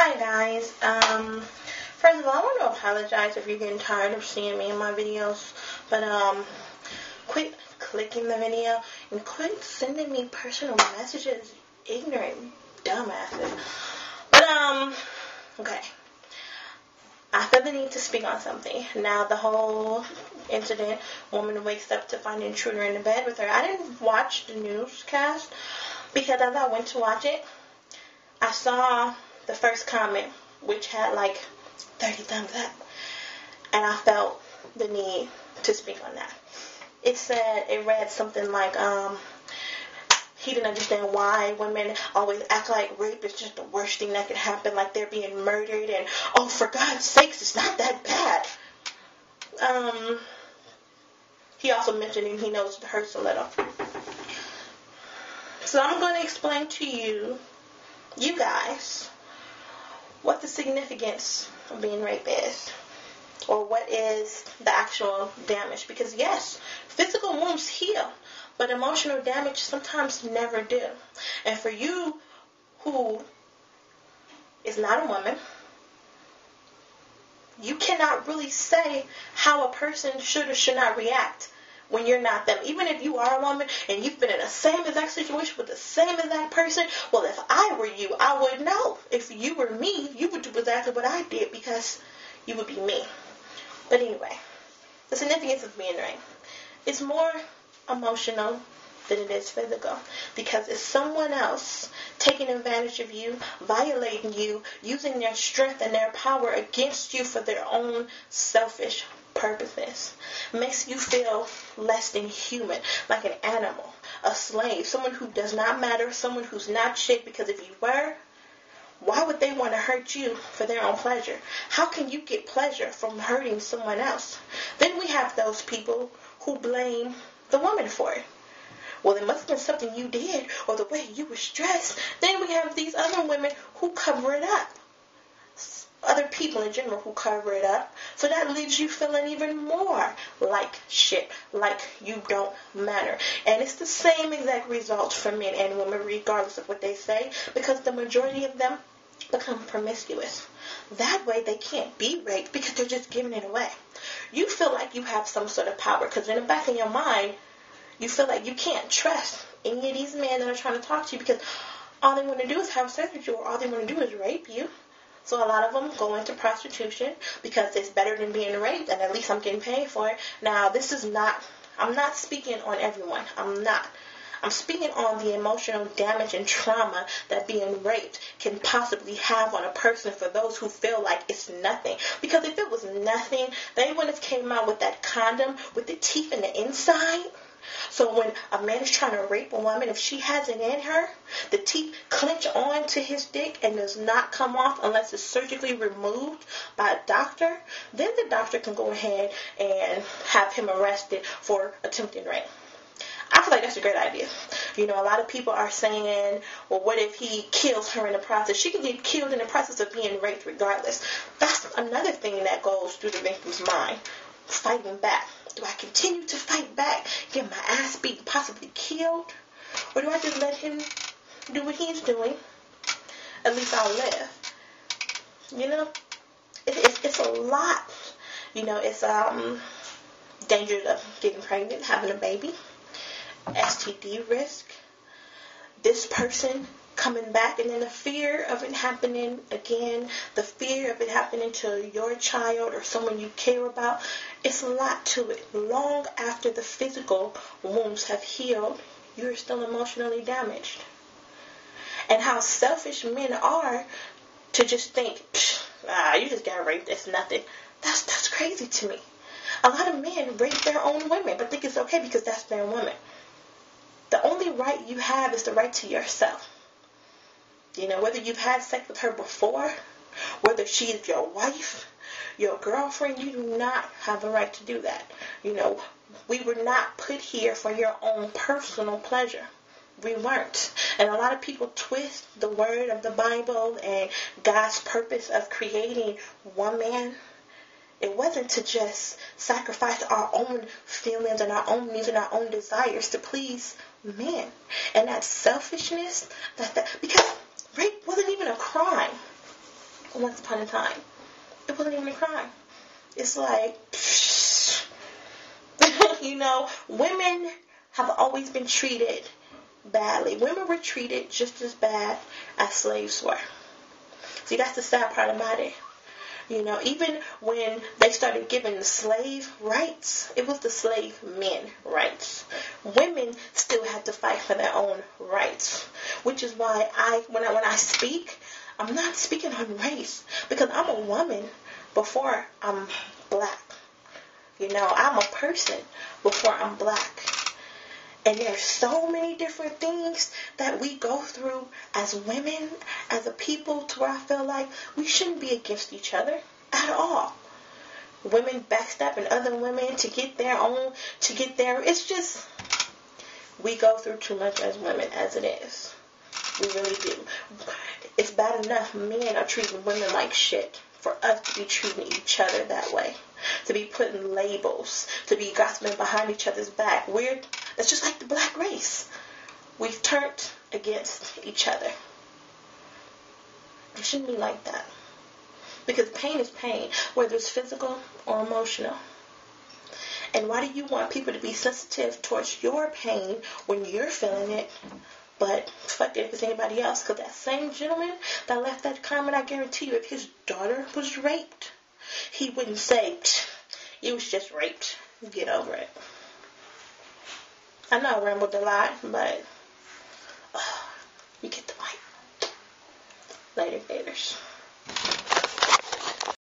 Hi guys. First of all, I want to apologize if you're getting tired of seeing me in my videos, but quit clicking the video and quit sending me personal messages, ignorant dumbasses. But okay. I feel the need to speak on something. Now, the whole incident, woman wakes up to find an intruder in the bed with her. I didn't watch the newscast because as I went to watch it, I saw the first comment, which had like 30 thumbs up, and I felt the need to speak on that. It read something like, he didn't understand why women always act like rape is just the worst thing that could happen, like they're being murdered, and, oh, for God's sakes, it's not that bad. He also mentioned he knows it hurts a little. So I'm going to explain to you guys, what the significance of being raped is, or what is the actual damage. Because yes, physical wounds heal, but emotional damage sometimes never do. And for you who is not a woman, you cannot really say how a person should or should not react when you're not them. Even if you are a woman and you've been in the same exact situation with the same exact person, well, if I were you, I would know. If you were me, you would do exactly what I did because you would be me. But anyway, the significance of being raped is more emotional than it is physical, because it's someone else taking advantage of you, violating you, using their strength and their power against you for their own selfish purposes. Makes you feel less than human, like an animal, a slave, someone who does not matter, someone who's not shit, because if you were, why would they want to hurt you for their own pleasure? How can you get pleasure from hurting someone else? Then we have those people who blame the woman for it. Well, it must have been something you did, or the way you were stressed. Then we have these other women who cover it up. Other people in general who cover it up. So that leaves you feeling even more like shit, like you don't matter. And it's the same exact result for men and women, regardless of what they say, because the majority of them become promiscuous. That way they can't be raped because they're just giving it away. You feel like you have some sort of power because in the back of your mind, you feel like you can't trust any of these men that are trying to talk to you because all they want to do is have sex with you, or all they want to do is rape you. So a lot of them go into prostitution because it's better than being raped, and at least I'm getting paid for it. Now, I'm not speaking on everyone. I'm speaking on the emotional damage and trauma that being raped can possibly have on a person for those who feel like it's nothing. Because if it was nothing, they wouldn't have came out with that condom with the teeth in the inside. So when a man is trying to rape a woman, if she has it in her, the teeth clench on to his dick and does not come off unless it's surgically removed by a doctor, then the doctor can go ahead and have him arrested for attempted rape. I feel like that's a great idea. You know, a lot of people are saying, well, what if he kills her in the process? She can get killed in the process of being raped regardless. That's another thing that goes through the victim's mind. Fighting back. Do I continue to fight back, get my ass beat, possibly killed? Or do I just let him do what he's doing? At least I'll live. You know? It's a lot. You know, it's danger of getting pregnant, having a baby, STD risk, this person coming back, and then the fear of it happening again, the fear of it happening to your child or someone you care about. It's a lot to it. Long after the physical wounds have healed, you're still emotionally damaged. And how selfish men are to just think, you just got raped, it's nothing. That's crazy to me. A lot of men rape their own women, but think it's okay because that's their woman. The only right you have is the right to yourself. You know, whether you've had sex with her before, whether she is your wife, your girlfriend, you do not have the right to do that. You know, we were not put here for your own personal pleasure. We weren't. And a lot of people twist the word of the Bible and God's purpose of creating one man. It wasn't to just sacrifice our own feelings and our own needs and our own desires to please men. And that selfishness, because rape wasn't even a crime. once upon a time. It wasn't even a crime. It's like, women have always been treated badly. Women were treated just as bad as slaves were. See, that's the sad part about it. Even when they started giving the slave rights, it was the slave men rights. Women still had to fight for their own rights, which is why when I speak, I'm not speaking on race, because I'm a woman before I'm black. I'm a person before I'm black. And there's so many different things that we go through as women, as a people, to where I feel like we shouldn't be against each other at all. Women backstabbing other women to get it's just, we go through too much as women as it is. We really do. It's bad enough men are treating women like shit, for us to be treating each other that way. To be putting labels, to be gossiping behind each other's back. It's just like the black race. We've turned against each other. It shouldn't be like that. Because pain is pain, whether it's physical or emotional. And why do you want people to be sensitive towards your pain when you're feeling it? But fuck it if it's anybody else. Because that same gentleman that left that comment, I guarantee you, if his daughter was raped, he wouldn't say, "You was just raped. Get over it." I know I rambled a lot, but you get the point. Later, gators.